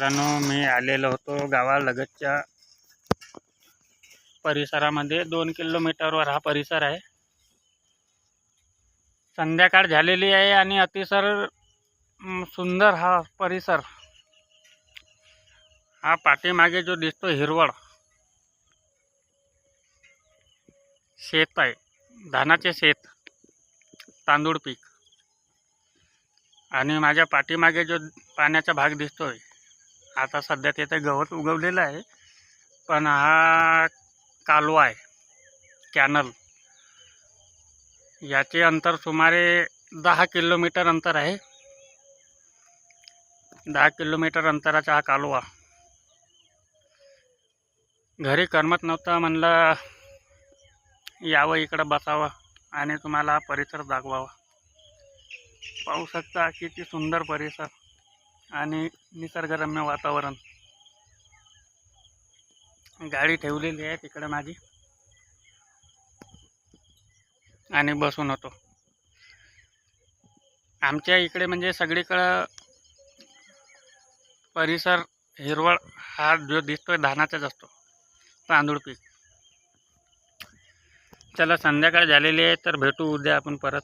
मित्रांनो, मी आलेलो होतो गावालगतच्या परिसरामध्ये. 2 किलोमीटरवर हा परिसर आहे. संध्याकाळ झालेली आहे आणि अतिशय सुंदर हा परिसर. हा पाठीमागे जो दिसतो हिरवळ शेत आहे, धानाचे शेत, तांदूळ पीक. आणि माझ्या पाठीमागे जो पाण्याचा भाग दिसतोय, आता सध्या तिथे गवत उगवलेलं आहे, पण हा कालवा आहे, कॅनल. याचे अंतर सुमारे 10 किलोमीटर अंतर आहे. 10 किलोमीटर अंतराचा हा कालवा. घरी करमत नव्हतं, म्हणलं यावं इकडं बसावं आणि तुम्हाला परिसर दाखवावा. पाहू शकता किती सुंदर परिसर आणि निसर्गरम्य वातावरण. गाडी ठेवलेली आहे तिकडे माझी आणि बसून होतो. आमच्या इकडे म्हणजे सगळीकडं परिसर हिरवळ हा जो दिसतोय धानाचाच असतो, तांदूळ पीक. चला, संध्याकाळ झालेली आहे, तर भेटू उद्या आपण परत.